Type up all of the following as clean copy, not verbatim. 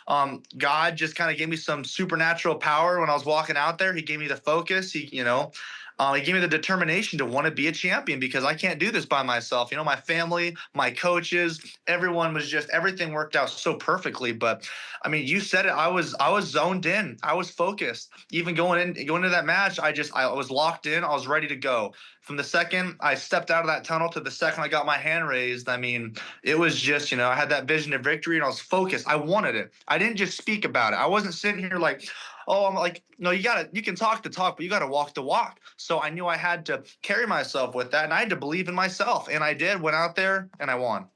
God just kind of gave me some supernatural power when I was walking out there. He gave me the focus. He gave me the determination to want to be a champion because I can't do this by myself. My family, my coaches, everyone was just everything worked out so perfectly. But I mean, you said it. I was zoned in. I was focused. Even going into that match, I was locked in. I was ready to go. From the second I stepped out of that tunnel to the second I got my hand raised, I mean, it was just, I had that vision of victory and I was focused. I wanted it. I didn't just speak about it. I wasn't sitting here like, oh, I'm like, no, you can talk the talk, but you got to walk the walk. So I knew I had to carry myself with that and I had to believe in myself. And I did, went out there and I won.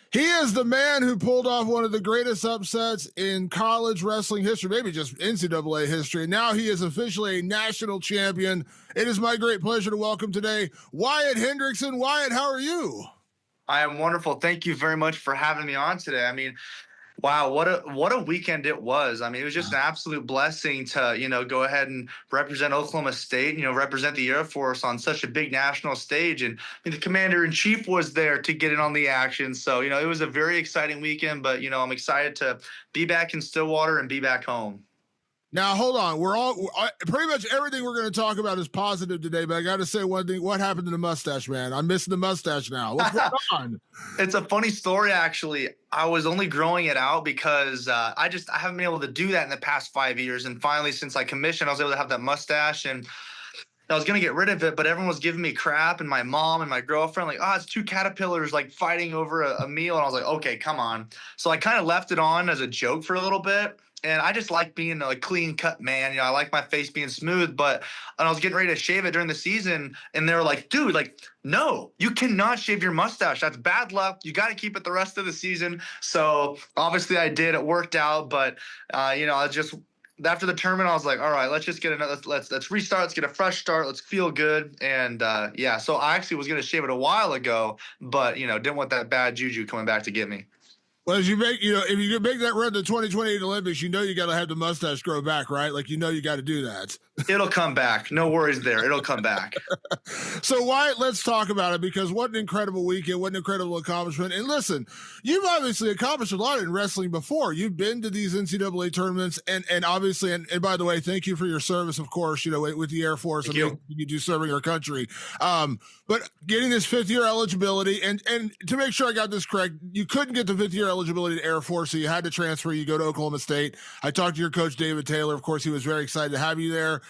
He is the man who pulled off one of the greatest upsets in college wrestling history, maybe just NCAA history. Now he is officially a national champion. It is my great pleasure to welcome today Wyatt Hendrickson. Wyatt, how are you? I am wonderful. Thank you very much for having me on today. I mean, wow, what a weekend it was. I mean, it was just an absolute blessing to, go ahead and represent Oklahoma State, represent the Air Force on such a big national stage. And I mean, the commander-in-chief was there to get in on the action. So, it was a very exciting weekend, but, I'm excited to be back in Stillwater and be back home. Now, hold on. Pretty much everything we're going to talk about is positive today, but I got to say one thing. What happened to the mustache, man? I'm missing the mustache now. What's going on? It's a funny story, actually. I was only growing it out because I haven't been able to do that in the past 5 years. And finally, since I commissioned, I was able to have that mustache and I was going to get rid of it, but everyone was giving me crap and my mom and my girlfriend, like, it's two caterpillars like fighting over a meal. And I was like, okay, come on. So I kind of left it on as a joke for a little bit. And I just like being a clean cut man. I like my face being smooth, and I was getting ready to shave it during the season. And they were like, dude, like, no, you cannot shave your mustache. That's bad luck. You got to keep it the rest of the season. So obviously I did. It worked out. But, I just after the tournament, I was like, all right, let's just get another, let's restart. Let's get a fresh start. Let's feel good. And so I actually was going to shave it a while ago, but, didn't want that bad juju coming back to get me. Well, as you make, if you make that run to 2028 Olympics, you got to have the mustache grow back, right? Like, you got to do that. It'll come back. No worries there. It'll come back. So, Wyatt, let's talk about it because what an incredible weekend, what an incredible accomplishment. And listen, you've obviously accomplished a lot in wrestling before. You've been to these NCAA tournaments and obviously, and by the way, thank you for your service, of course, with the Air Force. You do serving our country. But getting this fifth-year eligibility, and to make sure I got this correct, you couldn't get the fifth-year eligibility to Air Force, so you had to transfer. You go to Oklahoma State. I talked to your coach, David Taylor. Of course, he was very excited to have you there.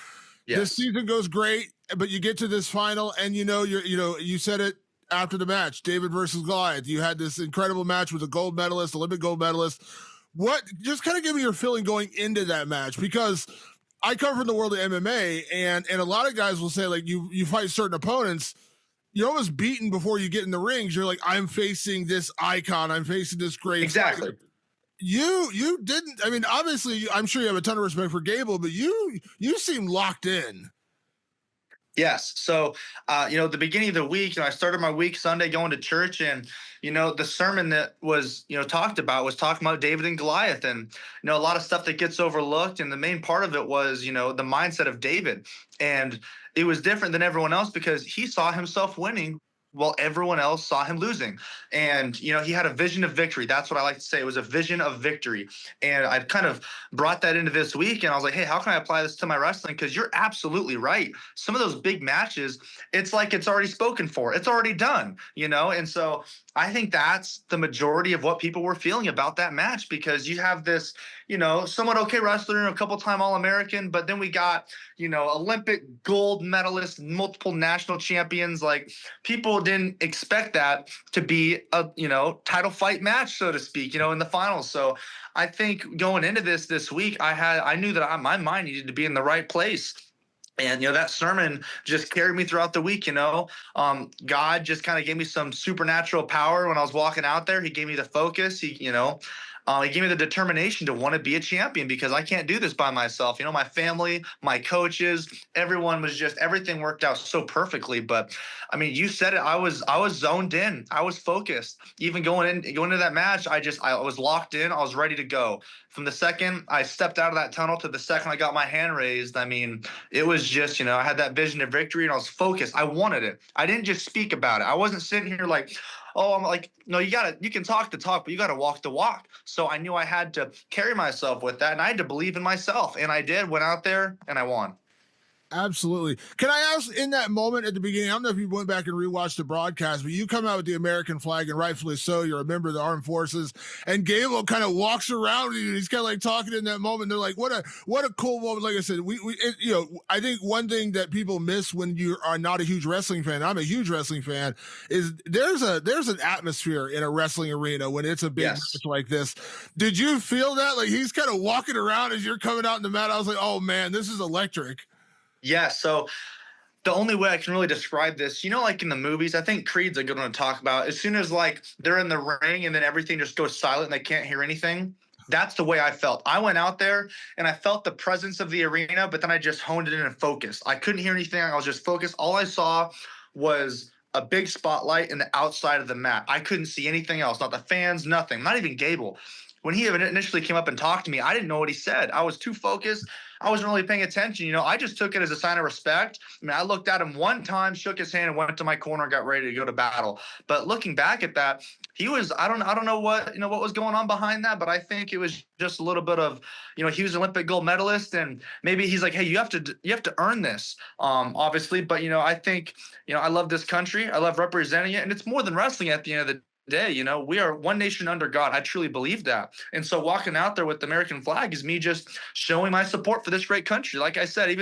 Yes. This season goes great, but you get to this final, and you said it after the match, David versus Goliath. You had this incredible match with a gold medalist, Olympic gold medalist. Just kind of give me your feeling going into that match, because I come from the world of MMA, and a lot of guys will say, like, you fight certain opponents, you're almost beaten before you get in the rings. You're like, I'm facing this icon. I'm facing this great. Exactly. Fighter. You didn't. I mean, obviously, I'm sure you have a ton of respect for Gable, but you seem locked in. Yes. So, the beginning of the week, I started my week Sunday going to church, and the sermon that was talked about David and Goliath, and a lot of stuff that gets overlooked, and the main part of it was the mindset of David, and it was different than everyone else because he saw himself winning while everyone else saw him losing. And, he had a vision of victory. That's what I like to say. It was a vision of victory. And I kind of brought that into this week. And I was like, hey, how can I apply this to my wrestling? Because you're absolutely right. Some of those big matches, it's like it's already spoken for. It's already done, And so I think that's the majority of what people were feeling about that match, because you have this, somewhat okay wrestler and a couple-time All-American, but then we got, Olympic gold medalist, multiple national champions. Like, people didn't expect that to be a, title fight match, so to speak, in the finals. So I think going into this week, I knew that my mind needed to be in the right place. And, that sermon just carried me throughout the week. God just kind of gave me some supernatural power when I was walking out there. He gave me the focus. He gave me the determination to want to be a champion because I can't do this by myself. My family, my coaches, everyone was just everything worked out so perfectly. But I mean, you said it. I was zoned in. I was focused. Even going into that match, I was locked in. I was ready to go. From the second I stepped out of that tunnel to the second I got my hand raised, I mean, it was just, I had that vision of victory and I was focused. I wanted it. I didn't just speak about it. I wasn't sitting here like, Oh, I'm like, no, you can talk the talk, but you gotta walk the walk. So I knew I had to carry myself with that, and I had to believe in myself, and I did. Went out there and I won. Absolutely. Can I ask, in that moment at the beginning, I don't know if you went back and rewatched the broadcast, but you come out with the American flag, and rightfully so, you're a member of the armed forces, and Gable kind of walks around with you, and he's kind of like talking in that moment. They're like, what a cool moment. Like I said, I think one thing that people miss when you are not a huge wrestling fan, I'm a huge wrestling fan, is there's an atmosphere in a wrestling arena when it's a big Yes. match like this. Did you feel that? Like he's kind of walking around as you're coming out in the mat. I was like, oh man, this is electric. Yeah. So the only way I can really describe this, like in the movies, I think Creed's a good one to talk about. As soon as like they're in the ring and then everything just goes silent and they can't hear anything, that's the way I felt. I went out there and I felt the presence of the arena, but then I just honed it in and focused. I couldn't hear anything. I was just focused. All I saw was a big spotlight in the outside of the mat. I couldn't see anything else, not the fans, nothing, not even Gable. When he initially came up and talked to me, I didn't know what he said. I was too focused. I wasn't really paying attention. I just took it as a sign of respect. I mean, I looked at him one time, shook his hand, and went to my corner and got ready to go to battle. But looking back at that, he was, I don't know what was going on behind that, but I think it was just a little bit of, he was an Olympic gold medalist, and maybe he's like, hey, you have to earn this, obviously. But I think, I love this country, I love representing it, and it's more than wrestling at the end of the day. We are one nation under God. I truly believe that. And so walking out there with the American flag is me just showing my support for this great country. Like I said,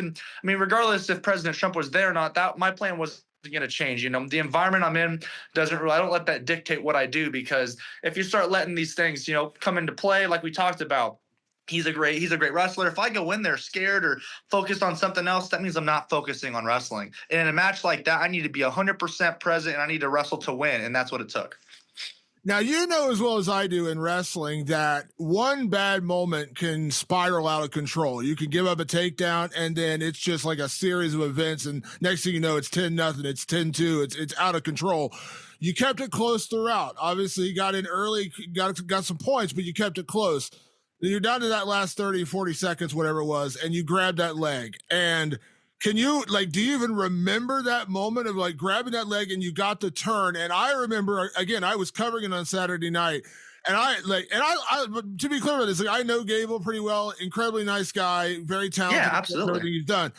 regardless if President Trump was there or not, that my plan was going to change. The environment I'm in I don't let that dictate what I do, because if you start letting these things, come into play, like we talked about, he's a great wrestler. If I go in there scared or focused on something else, that means I'm not focusing on wrestling. And in a match like that, I need to be 100% present, and I need to wrestle to win. And that's what it took. Now, you know as well as I do in wrestling that one bad moment can spiral out of control. You can give up a takedown, and then it's just like a series of events, and next thing you know, it's 10-0, it's 10-2, it's out of control. You kept it close throughout. Obviously, you got in early, got some points, but you kept it close. Then you're down to that last 30, 40 seconds, whatever it was, and you grabbed that leg. And do you even remember that moment of like grabbing that leg and you got the turn? And I remember, again, I was covering it on Saturday night, and I to be clear about this, I know Gable pretty well, incredibly nice guy, very talented. Yeah, absolutely. Everything he's done.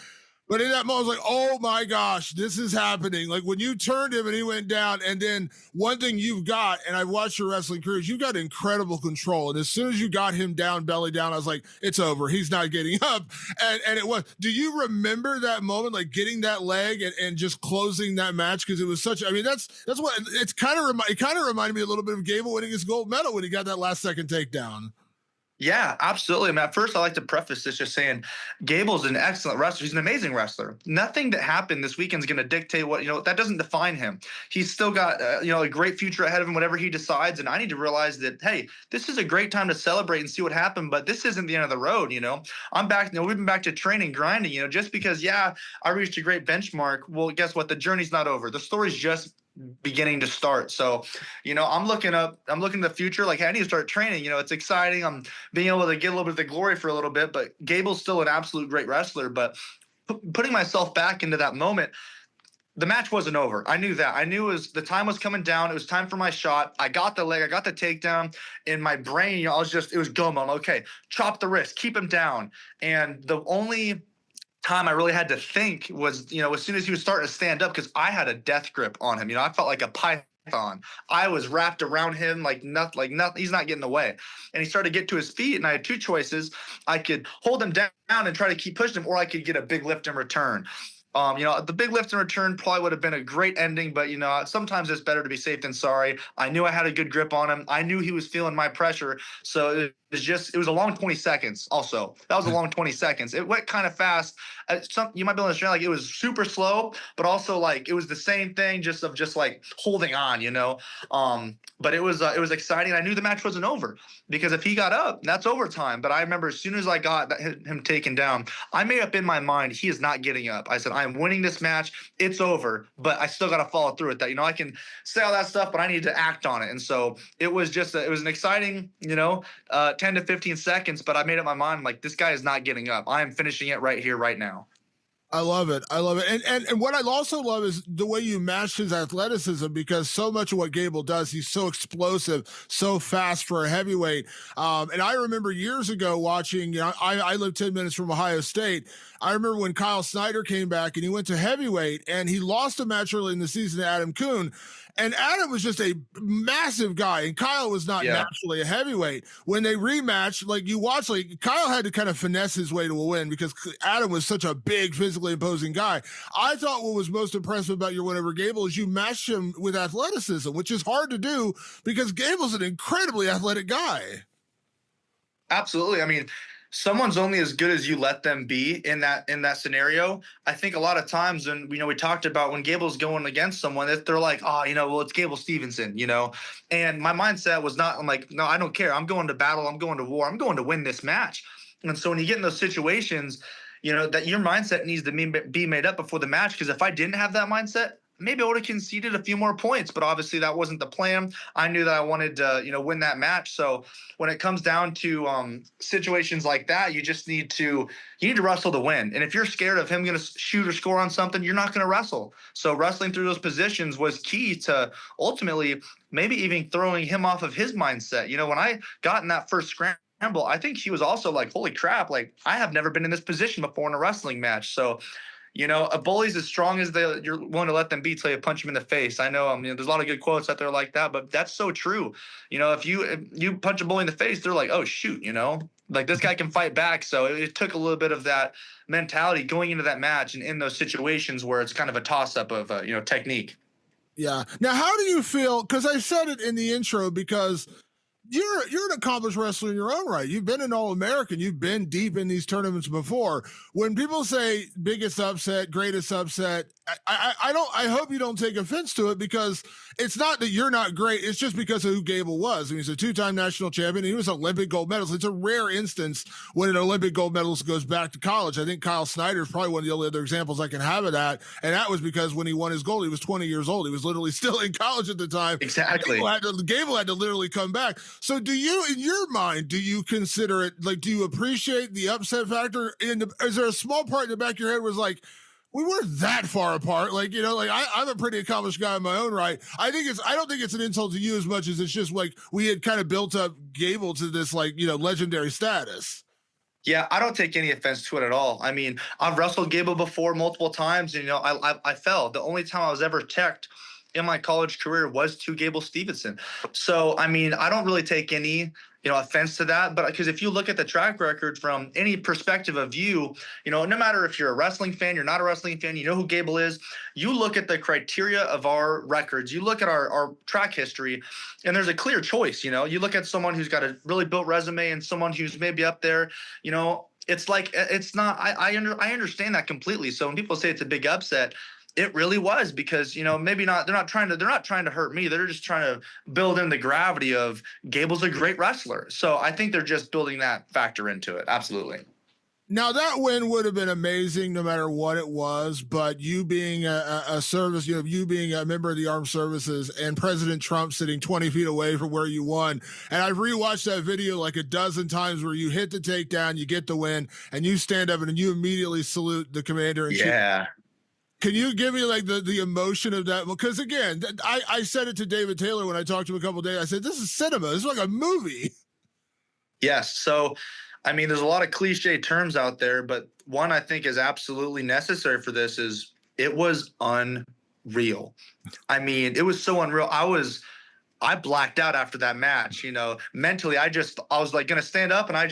But in that moment, I was like, oh my gosh, this is happening. Like when you turned him and he went down, and then one thing you've got, and I've watched your wrestling careers, you've got incredible control. And as soon as you got him down, belly down, I was like, it's over. He's not getting up. And it was, do you remember that moment, like getting that leg and just closing that match? Because it was such, that's what it kind of reminded me a little bit of Gable winning his gold medal when he got that last second takedown. Yeah, absolutely. At first, I like to preface this just saying Gable's an excellent wrestler. He's an amazing wrestler. Nothing that happened this weekend is going to dictate that doesn't define him. He's still got, a great future ahead of him, whatever he decides. And I need to realize that, hey, this is a great time to celebrate and see what happened, but this isn't the end of the road. I'm back, we've been back to training, grinding, just because, I reached a great benchmark. Well, guess what? The journey's not over. The story's just beginning to start. So, I'm looking to the future. Like, hey, I need to start training. It's exciting. I'm being able to get a little bit of the glory for a little bit, but Gable's still an absolute great wrestler. But putting myself back into that moment, the match wasn't over. I knew that. I knew the time was coming down. It was time for my shot. I got the leg. I got the takedown. In my brain, it was go mode. Okay, chop the wrist, keep him down. And the only time I really had to think was, as soon as he was starting to stand up, because I had a death grip on him. I felt like a python. I was wrapped around him like nothing. He's not getting away. And he started to get to his feet, and I had two choices. I could hold him down and try to keep pushing him, or I could get a big lift in return. The big lift in return probably would have been a great ending, but sometimes it's better to be safe than sorry. I knew I had a good grip on him. I knew he was feeling my pressure. So it was a long 20 seconds. Also, that was a long 20 seconds. It went kind of fast. You might be able to understand, like, it was super slow, but also like it was the same thing, just like holding on, but it was exciting. I knew the match wasn't over, because if he got up, that's overtime. But I remember as soon as I got him taken down, I made up in my mind, he is not getting up. I said, I am winning this match. It's over, but I still got to follow through with that. I can say all that stuff, but I need to act on it. And so it was it was an exciting, 10 to 15 seconds, but I made up my mind, like, this guy is not getting up. I am finishing it right here, right now. I love it. I love it. And what I also love is the way you match his athleticism, because so much of what Gable does, he's so explosive, so fast for a heavyweight. And I remember years ago watching, I live 10 minutes from Ohio State. I remember when Kyle Snyder came back and he went to heavyweight and he lost a match early in the season to Adam Kuhn. And Adam was just a massive guy, and Kyle was not Yeah. naturally a heavyweight. When they rematched, like you watch, like Kyle had to kind of finesse his way to a win because Adam was such a big, physically imposing guy. I thought what was most impressive about your win over Gable is you matched him with athleticism, which is hard to do because Gable's an incredibly athletic guy. Absolutely. I mean, someone's only as good as you let them be in that scenario. I think a lot of times, and we talked about when Gable's going against someone, that they're like, oh, well, it's Gable Steveson, And my mindset was not, I'm like, no, I don't care. I'm going to battle. I'm going to war. I'm going to win this match. And so when you get in those situations, that your mindset needs to be made up before the match. Because if I didn't have that mindset, maybe I would have conceded a few more points, but obviously that wasn't the plan. I knew that I wanted to, win that match. So when it comes down to situations like that, you need to wrestle to win. And if you're scared of him going to shoot or score on something, you're not going to wrestle. So wrestling through those positions was key to ultimately maybe even throwing him off of his mindset. When I got in that first scramble, I think he was also like, holy crap, like I have never been in this position before in a wrestling match. So a bully's as strong as you're willing to let them be till you punch them in the face. I know, there's a lot of good quotes out there like that, but that's so true. If you punch a bully in the face, they're like, oh shoot, like this guy can fight back. So it took a little bit of that mentality going into that match and in those situations where it's kind of a toss up of technique. Yeah. Now, how do you feel? Because I said it in the intro, because you're an accomplished wrestler in your own right. You've been an All-American. You've been deep in these tournaments before. When people say biggest upset, greatest upset, I hope you don't take offense to it, because it's not that you're not great. It's just because of who Gable was. I mean, he's a two-time national champion. He was an Olympic gold medalist. It's a rare instance when an Olympic gold medalist goes back to college. I think Kyle Snyder is probably one of the only other examples I can have of that. And that was because when he won his gold, he was 20 years old. He was literally still in college at the time. Exactly. Gable had to literally come back. So do you, in your mind, do you consider it, like, do you appreciate the upset factor? Is there a small part in the back of your head where it's like, we weren't that far apart? Like, I'm a pretty accomplished guy in my own right. I don't think it's an insult to you as much as it's just like we had kind of built up Gable to this, like, legendary status. Yeah, I don't take any offense to it at all. I mean, I've wrestled Gable before multiple times, and I fell. The only time I was ever checked in my college career was to Gable Steveson. So, I mean, I don't really take any, offense to that. But because if you look at the track record from any perspective of you, no matter if you're a wrestling fan, you're not a wrestling fan, you know who Gable is, you look at the criteria of our records, you look at our track history, and there's a clear choice. You look at someone who's got a really built resume and someone who's maybe up there, it's like, it's not, I understand that completely. So when people say it's a big upset, it really was, because maybe not, they're not trying to hurt me. They're just trying to build in the gravity of Gable's a great wrestler. So I think they're just building that factor into it. Absolutely. Now, that win would have been amazing no matter what it was, but you being a service, you being a member of the armed services, and President Trump sitting 20 feet away from where you won. And I've rewatched that video like a dozen times where you hit the takedown, you get the win, and you stand up and you immediately salute the commander. And yeah. Can you give me like the emotion of that? Because again, I said it to David Taylor when I talked to him a couple of days. I said, this is cinema. This is like a movie. Yes. So, I mean, there's a lot of cliche terms out there, but one I think is absolutely necessary for this is it was unreal. I mean, it was so unreal. I blacked out after that match, mentally. I was like going to stand up, and I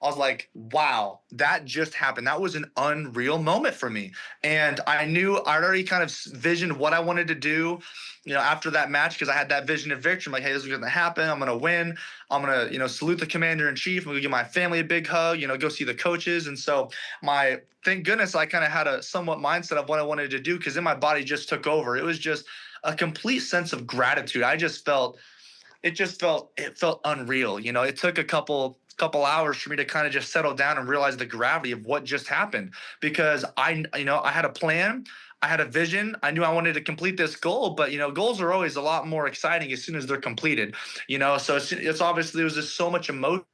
was like, wow, that just happened. That was an unreal moment for me. And I'd already kind of visioned what I wanted to do, after that match, because I had that vision of victory. I'm like, hey, this is going to happen. I'm going to win. I'm going to, salute the commander in chief. I'm going to give my family a big hug, go see the coaches. And so thank goodness I kind of had a somewhat mindset of what I wanted to do, because then my body just took over. It was just a complete sense of gratitude. It felt unreal. It took a couple hours for me to kind of just settle down and realize the gravity of what just happened, because I had a plan, I had a vision, I knew I wanted to complete this goal, but goals are always a lot more exciting as soon as they're completed, so it's obviously, there was just so much emotion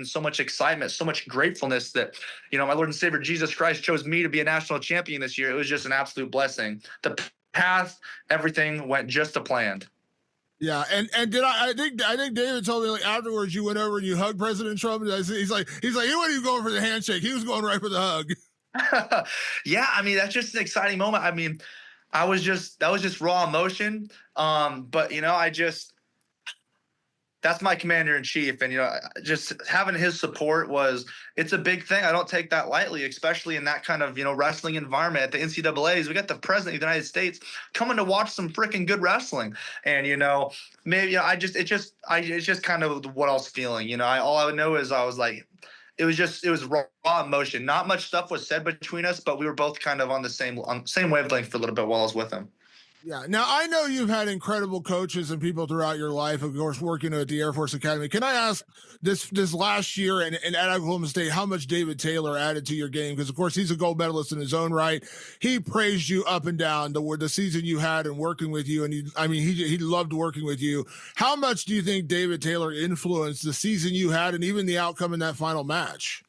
so much excitement, so much gratefulness that, my Lord and Savior Jesus Christ chose me to be a national champion this year. It was just an absolute blessing. The path, everything went just to planned. Yeah, and did I think David told me like afterwards you went over and you hugged President Trump. And he's like he wasn't even going for the handshake. He was going right for the hug. Yeah, I mean that's just an exciting moment. I mean, that was just raw emotion. But I just that's my commander in chief, and just having his support it's a big thing. I don't take that lightly, especially in that kind of wrestling environment at the NCAA's. We got the president of the United States coming to watch some freaking good wrestling, and maybe it's just kind of what I was feeling. All I know is I was like, it was raw emotion. Not much stuff was said between us, but we were both kind of on the same wavelength for a little bit while I was with him. Yeah. Now I know you've had incredible coaches and people throughout your life, of course, working at the Air Force Academy. Can I ask this last year and at Oklahoma State, how much David Taylor added to your game? Because of course he's a gold medalist in his own right. He praised you up and down the season you had and working with you, and he loved working with you. How much do you think David Taylor influenced the season you had and even the outcome in that final match?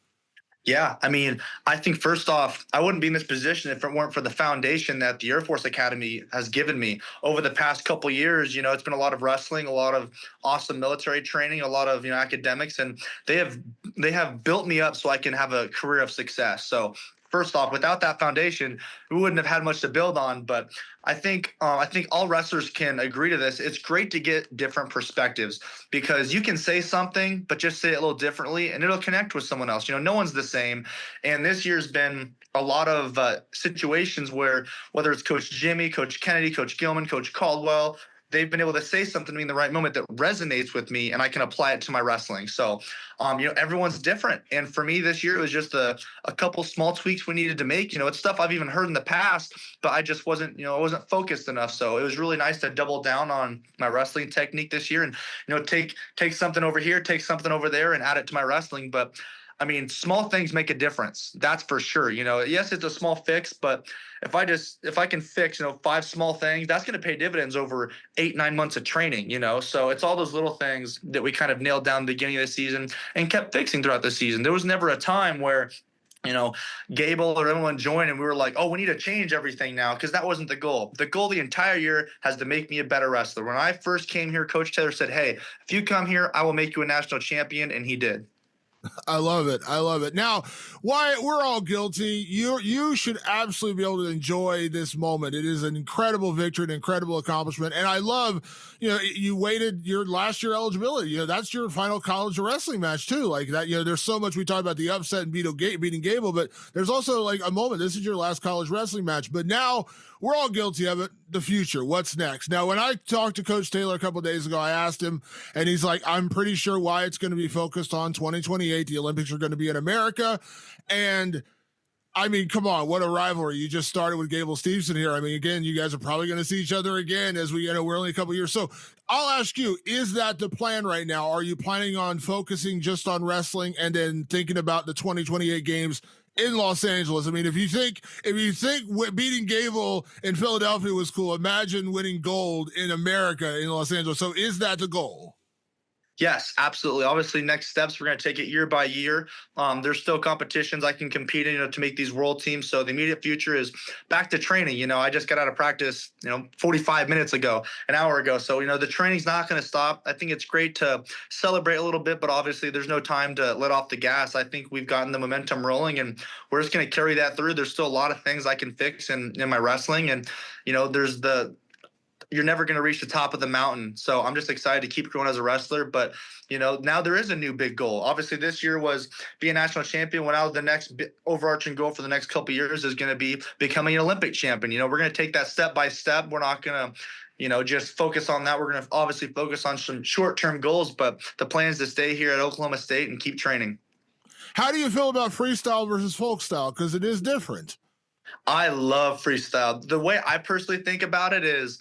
Yeah, I mean, I think first off, I wouldn't be in this position if it weren't for the foundation that the Air Force Academy has given me over the past couple years. It's been a lot of wrestling, a lot of awesome military training, a lot of academics, and they have built me up so I can have a career of success. So first off, without that foundation, we wouldn't have had much to build on. But I think all wrestlers can agree to this. It's great to get different perspectives because you can say something, but just say it a little differently, and it'll connect with someone else. No one's the same. And this year's been a lot of situations where whether it's Coach Jimmy, Coach Kennedy, Coach Gilman, Coach Caldwell, they've been able to say something to me in the right moment that resonates with me, and I can apply it to my wrestling. So, everyone's different. And for me this year, it was just a couple small tweaks we needed to make. It's stuff I've even heard in the past, but I just wasn't, I wasn't focused enough. So it was really nice to double down on my wrestling technique this year and, take something over here, take something over there and add it to my wrestling. But I mean, small things make a difference. That's for sure. Yes, it's a small fix, but if I can fix, 5 small things, that's going to pay dividends over 8-9 months of training, So it's all those little things that we kind of nailed down at the beginning of the season and kept fixing throughout the season. There was never a time where, Gable or everyone joined and we were like, oh, we need to change everything now, because that wasn't the goal. The goal the entire year has to make me a better wrestler. When I first came here, Coach Taylor said, hey, if you come here, I will make you a national champion, and he did. I love it. I love it. Now, Wyatt, we're all guilty. You should absolutely be able to enjoy this moment. It is an incredible victory, an incredible accomplishment. And I love, you waited your last year eligibility. That's your final college wrestling match too. Like that, there's so much we talk about the upset and beating Gable, but there's also like a moment. This is your last college wrestling match, but now we're all guilty of it. The future, what's next? Now, when I talked to Coach Taylor a couple of days ago, I asked him, and he's like, I'm pretty sure Wyatt's going to be focused on 2028. The Olympics are going to be in America. And I mean, come on, what a rivalry. You just started with Gable Steveson here. I mean, again, you guys are probably going to see each other again as we're only a couple of years. So I'll ask you, is that the plan right now? Are you planning on focusing just on wrestling and then thinking about the 2028 games in Los Angeles? I mean, if you think beating Gable in Philadelphia was cool, imagine winning gold in America in Los Angeles. So is that the goal? Yes, absolutely. Obviously, next steps, we're going to take it year by year. There's still competitions I can compete in, to make these world teams. So the immediate future is back to training. I just got out of practice, 45 minutes ago, an hour ago. So, the training's not going to stop. I think it's great to celebrate a little bit, but obviously there's no time to let off the gas. I think we've gotten the momentum rolling, and we're just going to carry that through. There's still a lot of things I can fix in my wrestling. And, you're never going to reach the top of the mountain. So I'm just excited to keep growing as a wrestler. But, now there is a new big goal. Obviously, this year was be a national champion. Well, now the next overarching goal for the next couple of years is going to be becoming an Olympic champion. We're going to take that step by step. We're not going to, just focus on that. We're going to obviously focus on some short-term goals, but the plan is to stay here at Oklahoma State and keep training. How do you feel about freestyle versus folkstyle? Because it is different. I love freestyle. The way I personally think about it is,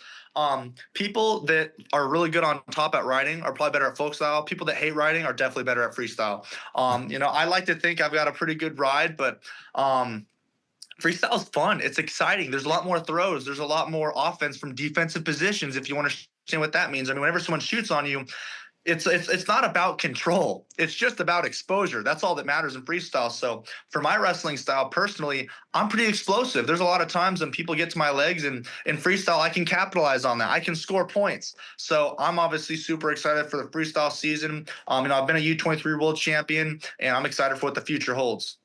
people that are really good on top at riding are probably better at folk style. People that hate riding are definitely better at freestyle. I like to think I've got a pretty good ride, but freestyle is fun. It's exciting. There's a lot more throws. There's a lot more offense from defensive positions, if you want to understand what that means. I mean, whenever someone shoots on you, it's not about control. It's just about exposure. That's all that matters in freestyle. So for my wrestling style personally, I'm pretty explosive. There's a lot of times when people get to my legs, and in freestyle I can capitalize on that. I can score points. So I'm obviously super excited for the freestyle season. I've been a U23 world champion, and I'm excited for what the future holds.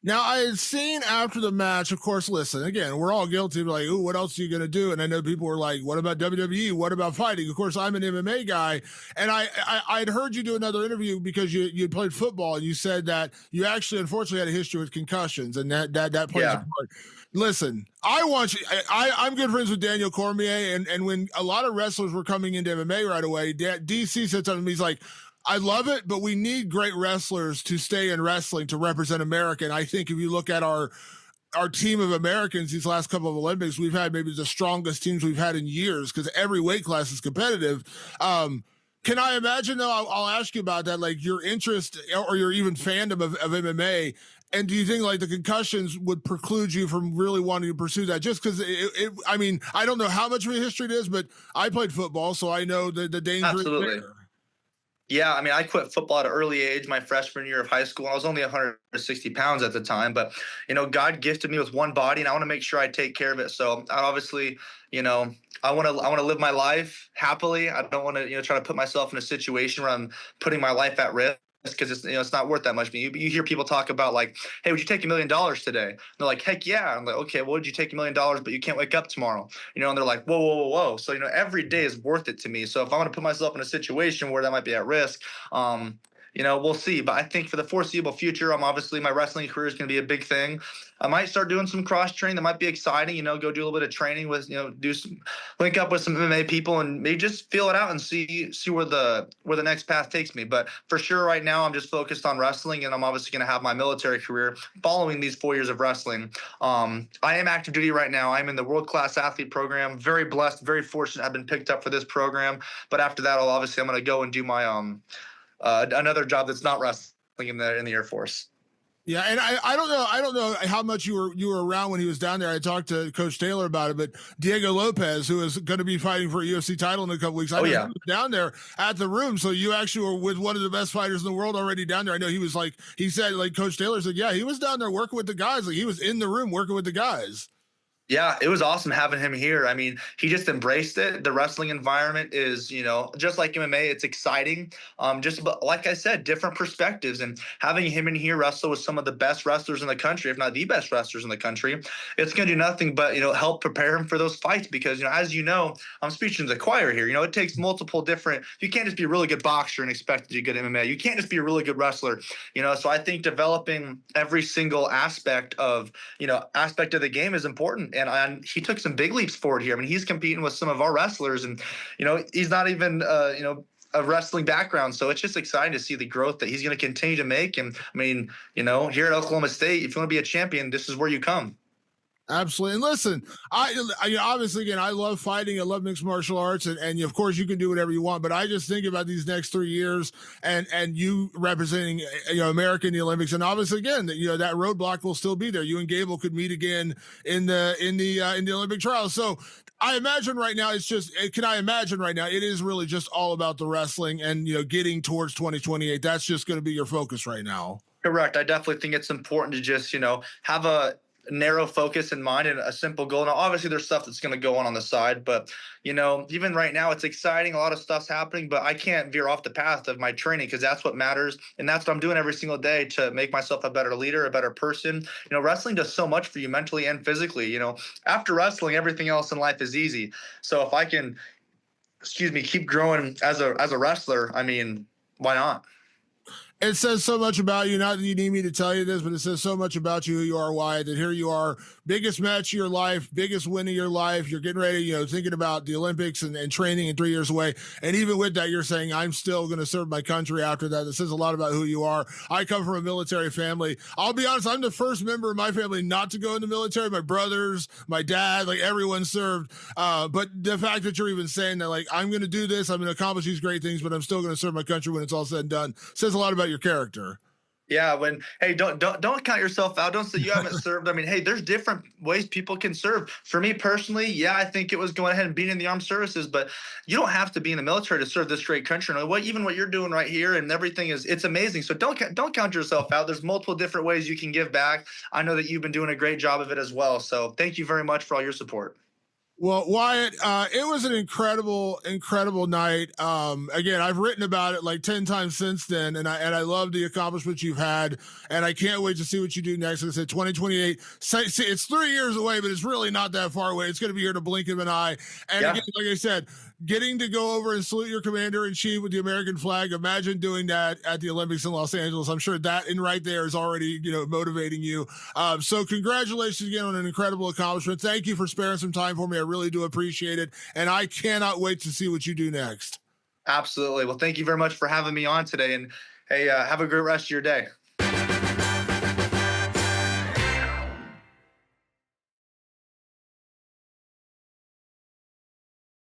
Now, I had seen after the match, of course, listen, again, we're all guilty of like, ooh, what else are you going to do? And I know people were like, what about WWE? What about fighting? Of course, I'm an MMA guy. And I'd heard you do another interview because you'd played football, and you said that you actually, unfortunately, had a history with concussions, and that plays a Yeah. part. Listen, I want you. I'm good friends with Daniel Cormier, and when a lot of wrestlers were coming into MMA right away, DC said something to me. He's like, I love it, but we need great wrestlers to stay in wrestling to represent America. And I think if you look at our team of Americans these last couple of Olympics, we've had maybe the strongest teams we've had in years because every weight class is competitive. Can I imagine, though, I'll ask you about that, like your interest or your even fandom of MMA. And do you think like the concussions would preclude you from really wanting to pursue that? Just because I mean, I don't know how much of a history it is, but I played football, so I know the danger is Absolutely. there. Yeah, I mean, I quit football at an early age, my freshman year of high school. I was only 160 pounds at the time, but God gifted me with one body, and I want to make sure I take care of it. So I obviously, I want to live my life happily. I don't want to, try to put myself in a situation where I'm putting my life at risk, because it's not worth that much. You hear people talk about like, hey, would you take $1,000,000 today? And they're like, heck yeah. I'm like, okay, well, would you take $1,000,000, but you can't wake up tomorrow? And they're like, whoa, whoa, whoa, whoa. So every day is worth it to me. So if I want to put myself in a situation where that might be at risk, we'll see. But I think for the foreseeable future, obviously my wrestling career is going to be a big thing. I might start doing some cross training. That might be exciting. Go do a little bit of training with, link up with some MMA people, and maybe just feel it out and see where the next path takes me. But for sure, right now, I'm just focused on wrestling, and I'm obviously going to have my military career following these 4 years of wrestling. I am active duty right now. I'm in the world class athlete program. Very blessed, very fortunate. I've been picked up for this program. But after that, I'm going to go and do my another job that's not wrestling in the Air Force. Yeah, and I don't know how much you were around when he was down there. I talked to Coach Taylor about it, but Diego Lopez, who is going to be fighting for a UFC title in a couple weeks, I know he was down there at the room. So you actually were with one of the best fighters in the world already down there. I know he said Coach Taylor said, yeah, he was down there working with the guys. Like he was in the room working with the guys. Yeah, it was awesome having him here. I mean, he just embraced it. The wrestling environment is, just like MMA, it's exciting. But like I said, different perspectives, and having him in here wrestle with some of the best wrestlers in the country, if not the best wrestlers in the country, it's going to do nothing but, help prepare him for those fights. Because, as you know, I'm speaking to the choir here. It takes multiple different. You can't just be a really good boxer and expect to do good MMA. You can't just be a really good wrestler. So I think developing every single aspect of the game is important. And he took some big leaps forward here. I mean, he's competing with some of our wrestlers, and he's not even a wrestling background, so it's just exciting to see the growth that he's going to continue to make. And I mean, here at Oklahoma State, if you want to be a champion, this is where you come. Absolutely. And listen, I obviously, again, I love fighting. I love mixed martial arts, and of course you can do whatever you want, but I just think about these next 3 years and you representing, America in the Olympics. And obviously, again, that roadblock will still be there. You and Gable could meet again in the Olympic trials. So I imagine right now it is really just all about the wrestling and, getting towards 2028. That's just going to be your focus right now. Correct. I definitely think it's important to just, have a narrow focus in mind and a simple goal. Now, obviously, there's stuff that's going to go on the side, but even right now, it's exciting. A lot of stuff's happening, but I can't veer off the path of my training, because that's what matters, and that's what I'm doing every single day to make myself a better leader, a better person. Wrestling does so much for you mentally and physically. After wrestling, everything else in life is easy. So if I can, keep growing as a wrestler, I mean, why not? It says so much about you. Not that you need me to tell you this, but it says so much about you, who you are, Wyatt, that here you are, biggest match of your life, biggest win of your life. You're getting ready, thinking about the Olympics and training in 3 years away. And even with that, you're saying, I'm still going to serve my country after that. It says a lot about who you are. I come from a military family. I'll be honest, I'm the first member of my family not to go in the military. My brothers, my dad, like everyone served. But the fact that you're even saying that, like, I'm going to do this, I'm going to accomplish these great things, but I'm still going to serve my country when it's all said and done, says a lot about your character. Yeah, when hey, don't count yourself out. Don't say you haven't served. I mean, hey, there's different ways people can serve. For me personally, yeah, I think it was going ahead and being in the armed services, but you don't have to be in the military to serve this great country. And what even what you're doing right here and everything is it's amazing. So don't count yourself out. There's multiple different ways you can give back. I know that you've been doing a great job of it as well. So thank you very much for all your support. Well, Wyatt, it was an incredible night. Again, I've written about it like 10 times since then, and I love the accomplishments you've had, and I can't wait to see what you do next. Like I said, 2028, it's 3 years away, but it's really not that far away. It's going to be here to blink of an eye. And Yeah. again, like I said, getting to go over and salute your commander in chief with the American flag. Imagine doing that at the Olympics in Los Angeles. I'm sure that in right there is already, motivating you. So congratulations again on an incredible accomplishment. Thank you for sparing some time for me. I really do appreciate it. And I cannot wait to see what you do next. Absolutely. Well, thank you very much for having me on today. And hey, have a great rest of your day.